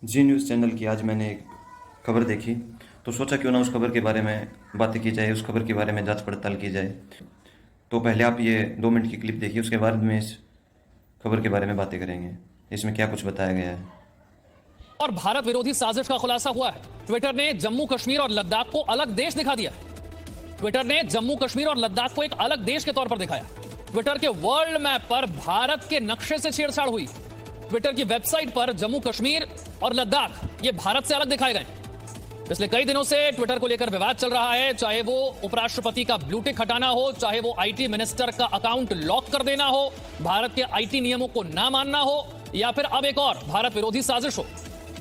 जी news channel की आज मैंने एक खबर देखी, तो सोचा क्यों ना उस खबर के बारे में बातें की जाए, उस खबर के बारे में जांच पड़ताल की जाए। तो पहले आप ये 2 मिनट की क्लिप देखिए, उसके बाद में इस खबर के बारे में बातें करेंगे। इसमें क्या कुछ बताया गया है। और भारत विरोधी साजिश का खुलासा हुआ है। ट्विटर ने जम्मू कश्मीर और लद्दाख को अलग देश दिखा दिया। ट्विटर ने जम्मू कश्मीर और लद्दाख को एक अलग देश के तौर पर दिखाया। ट्विटर के वर्ल्ड मैप पर भारत के नक्शे से छेड़छाड़ हुई। ट्विटर की वेबसाइट पर जम्मू कश्मीर और लद्दाख ये भारत से अलग दिखाए गए। पिछले कई दिनों से ट्विटर को लेकर विवाद चल रहा है, चाहे वो उपराष्ट्रपति का ब्लू टिक हटाना हो, चाहे वो आईटी मिनिस्टर का अकाउंट लॉक कर देना हो, भारत के आईटी नियमों को ना मानना हो, या फिर अब एक और भारत विरोधी साजिश हो।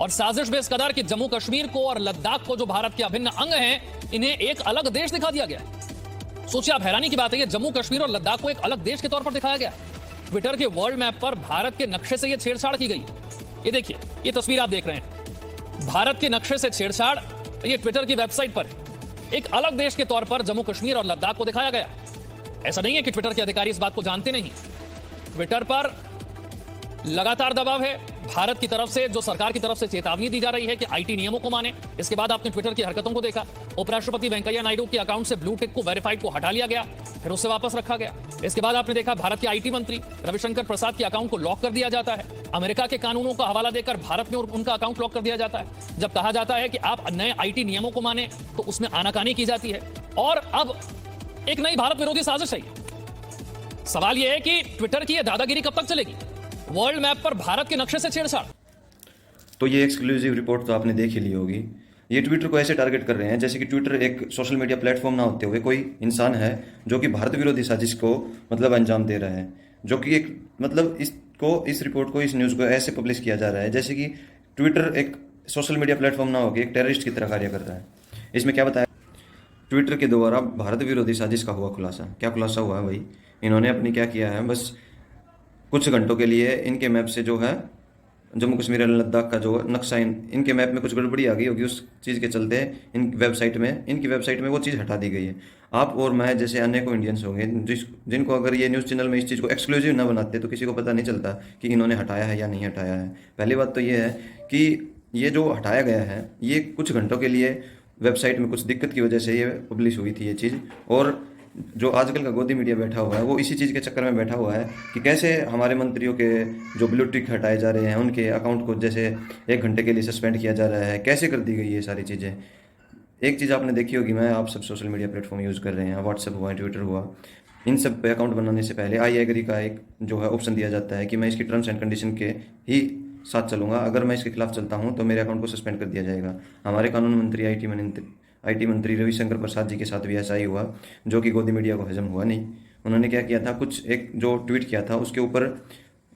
और साजिश भी इस कदर कि जम्मू कश्मीर को और लद्दाख को, जो भारत के अभिन्न अंग हैं, इन्हें एक अलग देश दिखा दिया गया। सोचिए आप, हैरानी की बात है, जम्मू कश्मीर और लद्दाख को एक अलग देश के तौर पर दिखाया गया। ट्विटर के वर्ल्ड मैप पर भारत के नक्शे से यह छेड़छाड़ की गई। ये देखिए, ये तस्वीर आप देख रहे हैं, भारत के नक्शे से छेड़छाड़। ये ट्विटर की वेबसाइट पर एक अलग देश के तौर पर जम्मू कश्मीर और लद्दाख को दिखाया गया। ऐसा नहीं है कि ट्विटर के अधिकारी इस बात को जानते नहीं। ट्विटर पर लगातार दबाव है भारत की तरफ से, जो सरकार की तरफ से चेतावनी दी जा रही है कि आईटी नियमों को माने। इसके बाद आपने ट्विटर की हरकतों को देखा। उपराष्ट्रपति वेंकैया नायडू के अकाउंट से ब्लू टिक को, वेरीफाइड को हटा लिया गया, फिर उससे वापस रखा गया। इसके बाद आपने देखा भारत के आईटी मंत्री रविशंकर प्रसाद के अकाउंट को लॉक कर दिया जाता है। अमेरिका के कानूनों का हवाला देकर भारत में उनका अकाउंट लॉक कर दिया जाता है। जब कहा जाता है कि आप नए आईटी नियमों को माने, तो उसमें आनाकानी की जाती है। और अब एक नई भारत विरोधी साजिश है। सवाल यह है कि ट्विटर की यह दादागिरी कब तक चलेगी? वर्ल्ड मैप पर भारत के नक्शे से छेड़छाड़। तो ये एक्सक्लूसिव रिपोर्ट तो आपने देख ही ली होगी। ये ट्विटर को ऐसे टारगेट कर रहे हैं जैसे कि ट्विटर एक सोशल मीडिया प्लेटफॉर्म ना होते हुए कोई इंसान है जो कि भारत विरोधी साजिश को मतलब अंजाम दे रहा है। जो कि एक मतलब इस रिपोर्ट को, इस न्यूज़ को ऐसे पब्लिश किया जा रहा है जैसे कि ट्विटर एक सोशल मीडिया प्लेटफॉर्म ना होकर एक टेररिस्ट की तरह कार्य कर रहा है। इसमें क्या बताया, ट्विटर के द्वारा भारत विरोधी साजिश का हुआ खुलासा। क्या खुलासा हुआ है भाई? इन्होंने अपनी क्या किया है, बस कुछ घंटों के लिए इनके मैप से जो है जम्मू कश्मीर और लद्दाख का जो नक्शा इनके मैप में कुछ गड़बड़ी आ गई होगी, उस चीज़ के चलते इनकी वेबसाइट में वो चीज़ हटा दी गई है। आप और मैं जैसे अनेकों इंडियंस होंगे जिनको अगर ये न्यूज़ चैनल में इस चीज़ को एक्सक्लूसिव ना बनाते तो किसी को पता नहीं चलता कि इन्होंने हटाया है या नहीं हटाया है। पहली बात तो ये है कि ये जो हटाया गया है, ये कुछ घंटों के लिए वेबसाइट में कुछ दिक्कत की वजह से ये पब्लिश हुई थी ये चीज़। और जो आजकल का गोदी मीडिया बैठा हुआ है वो इसी चीज़ के चक्कर में बैठा हुआ है कि कैसे हमारे मंत्रियों के जो ब्लू टिक हटाए जा रहे हैं, उनके अकाउंट को जैसे 1 घंटे के लिए सस्पेंड किया जा रहा है, कैसे कर दी गई ये सारी चीज़ें। एक चीज़ आपने देखी होगी, मैं आप सब सोशल मीडिया प्लेटफॉर्म यूज़ कर रहे हैं, व्हाट्सएप हुआ, ट्विटर हुआ, इन सब पे अकाउंट बनाने से पहले आई एग्री का एक जो है ऑप्शन दिया जाता है कि मैं इसकी टर्म्स एंड कंडीशन के ही साथ चलूंगा, अगर मैं इसके खिलाफ चलता हूं तो मेरे अकाउंट को सस्पेंड कर दिया जाएगा। हमारे कानून मंत्री आईटी मंत्री रविशंकर प्रसाद जी के साथ भी ऐसा ही हुआ, जो कि गोदी मीडिया को हजम हुआ नहीं। उन्होंने क्या किया था, कुछ एक जो ट्वीट किया था उसके ऊपर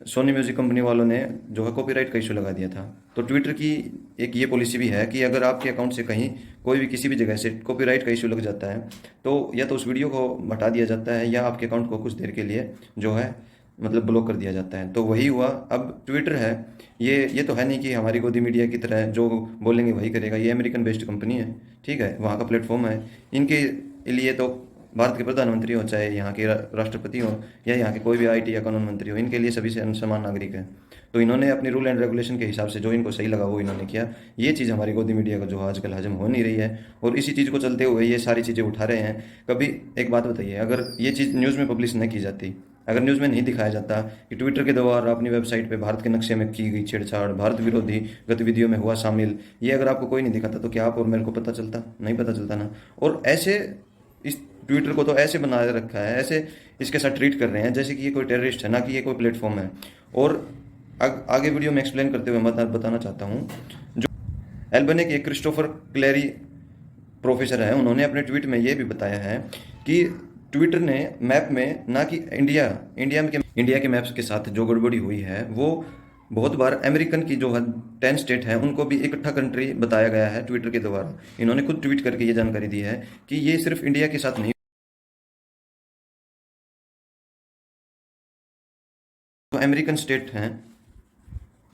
सोनी म्यूजिक कंपनी वालों ने जो है कॉपीराइट का इशू लगा दिया था। तो ट्विटर की एक ये पॉलिसी भी है कि अगर आपके अकाउंट से कहीं कोई भी किसी भी जगह से कॉपीराइट का इशू लग जाता है तो या तो उस वीडियो को हटा दिया जाता है या आपके अकाउंट को कुछ देर के लिए जो है मतलब ब्लॉक कर दिया जाता है। तो वही हुआ। अब ट्विटर है, ये तो है नहीं कि हमारी गोदी मीडिया की तरह जो बोलेंगे वही करेगा। ये अमेरिकन बेस्ड कंपनी है, ठीक है, वहाँ का प्लेटफॉर्म है। इनके लिए तो भारत के प्रधानमंत्री हो, चाहे यहाँ के राष्ट्रपति हो, या यहाँ के कोई भी आईटी या कानून मंत्री हो, इनके लिए सभी से समान नागरिक है। तो इन्होंने अपनी रूल एंड रेगुलेशन के हिसाब से जो इनको सही लगा वो इन्होंने किया। ये चीज़ हमारी गोदी मीडिया को जो आजकल हजम हो नहीं रही है और इसी चीज़ को चलते हुए ये सारी चीज़ें उठा रहे हैं। कभी एक बात बताइए, अगर ये चीज़ न्यूज़ में पब्लिश न की जाती, अगर न्यूज़ में नहीं दिखाया जाता कि ट्विटर के द्वारा अपनी वेबसाइट पे भारत के नक्शे में की गई छेड़छाड़, भारत विरोधी गतिविधियों में हुआ शामिल, ये अगर आपको कोई नहीं दिखाता तो क्या आप और मेरे को पता चलता? नहीं पता चलता ना। और ऐसे इस ट्विटर को तो ऐसे बना रखा है, ऐसे इसके साथ ट्रीट कर रहे हैं जैसे कि ये कोई टेररिस्ट है, ना कि ये कोई प्लेटफॉर्म है। और आगे वीडियो में एक्सप्लेन करते हुए मैं बताना चाहता हूँ, जो एल्बनी के क्रिस्टोफर क्लेरी प्रोफेसर हैं, उन्होंने अपने ट्वीट में ये भी बताया है कि ट्विटर ने मैप में ना कि इंडिया के मैप्स के साथ जो गड़बड़ी हुई है वो बहुत बार अमेरिकन की जो है 10 स्टेट है उनको भी इकट्ठा कंट्री बताया गया है ट्विटर के द्वारा। इन्होंने खुद ट्वीट करके ये जानकारी दी है कि ये सिर्फ इंडिया के साथ नहीं, जो अमेरिकन स्टेट हैं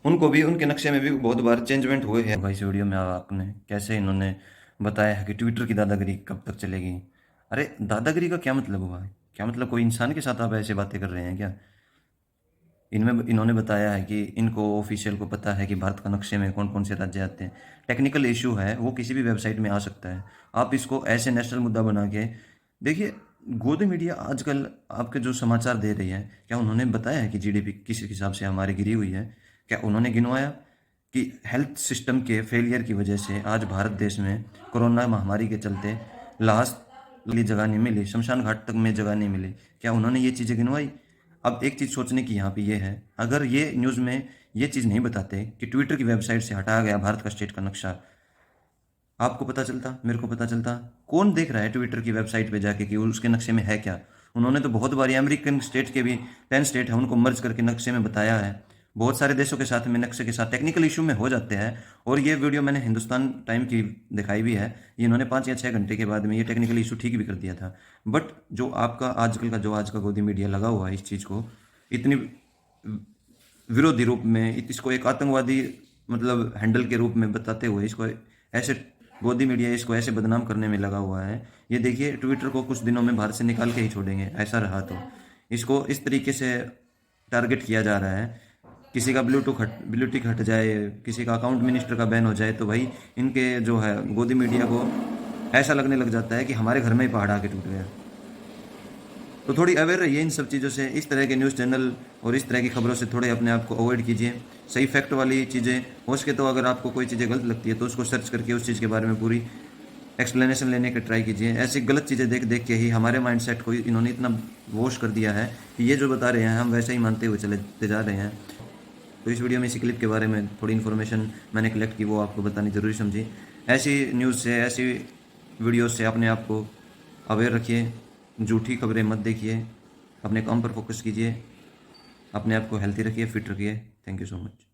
उनको भी, उनके नक्शे में भी बहुत बार चेंजमेंट हुए हैं। भाई इस वीडियो में आपने कैसे इन्होंने बताया है कि ट्विटर की दादागिरी कब तक चलेगी। अरे दादागिरी का क्या मतलब हुआ? क्या मतलब कोई इंसान के साथ आप ऐसे बातें कर रहे हैं क्या? इन्होंने बताया है कि इनको ऑफिशियल को पता है कि भारत का नक्शे में कौन कौन से राज्य आते हैं। टेक्निकल इशू है, वो किसी भी वेबसाइट में आ सकता है। आप इसको ऐसे नेशनल मुद्दा बना के देखिए। गोदी मीडिया आजकल आपके जो समाचार दे रही है, क्या उन्होंने बताया है कि जीडीपी किस हिसाब से हमारी गिरी हुई है? क्या उन्होंने गिनवाया कि हेल्थ सिस्टम के फेलियर की वजह से आज भारत देश में कोरोना महामारी के चलते लास्ट लिए जगह नहीं मिली, शमशान घाट तक में जगह नहीं मिली? क्या उन्होंने ये चीज़ें गिनवाई? अब एक चीज़ सोचने की यहाँ पे ये है, अगर ये न्यूज़ में ये चीज़ नहीं बताते कि ट्विटर की वेबसाइट से हटाया गया भारत का स्टेट का नक्शा, आपको पता चलता, मेरे को पता चलता। कौन देख रहा है ट्विटर की वेबसाइट पे जाके कि उसके नक्शे में है क्या? उन्होंने तो बहुत बारी अमेरिकन स्टेट के भी 10 स्टेट है उनको मर्ज करके नक्शे में बताया है। बहुत सारे देशों के साथ में नक्शे के साथ टेक्निकल इशू में हो जाते हैं। और ये वीडियो मैंने हिंदुस्तान टाइम की दिखाई भी है। ये इन्होंने 5 या 6 घंटे के बाद में ये टेक्निकल इशू ठीक भी कर दिया था। बट जो आपका आजकल का जो आज का गोदी मीडिया लगा हुआ है इस चीज़ को इतनी विरोधी रूप में, इसको एक आतंकवादी मतलब हैंडल के रूप में बताते हुए इसको ऐसे गोदी मीडिया इसको ऐसे बदनाम करने में लगा हुआ है। ये देखिए ट्विटर को कुछ दिनों में भारत से निकाल के ही छोड़ेंगे, ऐसा रहा तो। इसको इस तरीके से टारगेट किया जा रहा है। किसी का ब्लूटिक हट जाए, किसी का अकाउंट मिनिस्टर का बैन हो जाए तो भाई इनके जो है गोदी मीडिया को ऐसा लगने लग जाता है कि हमारे घर में ही पहाड़ आके टूट गया। तो थोड़ी अवेयर रहिए इन सब चीज़ों से। इस तरह के न्यूज़ चैनल और इस तरह की खबरों से थोड़े अपने आप को अवॉइड कीजिए। सही फैक्ट वाली चीज़ें हो सके तो, अगर आपको कोई चीज़ें गलत लगती है तो उसको सर्च करके उस चीज़ के बारे में पूरी एक्सप्लेनेशन लेने की ट्राई कीजिए। ऐसी गलत चीज़ें देख देख के ही हमारे माइंडसेट को इन्होंने इतना वॉश कर दिया है कि ये जो बता रहे हैं हम वैसा ही मानते हुए चले जा रहे हैं। तो इस वीडियो में इसी क्लिप के बारे में थोड़ी इन्फॉर्मेशन मैंने कलेक्ट की, वो आपको बतानी ज़रूरी समझी। ऐसी न्यूज़ से, ऐसी वीडियो से अपने आप को अवेयर रखिए। झूठी खबरें मत देखिए, अपने काम पर फोकस कीजिए, अपने आप को हेल्थी रखिए, फिट रखिए। Thank you so much.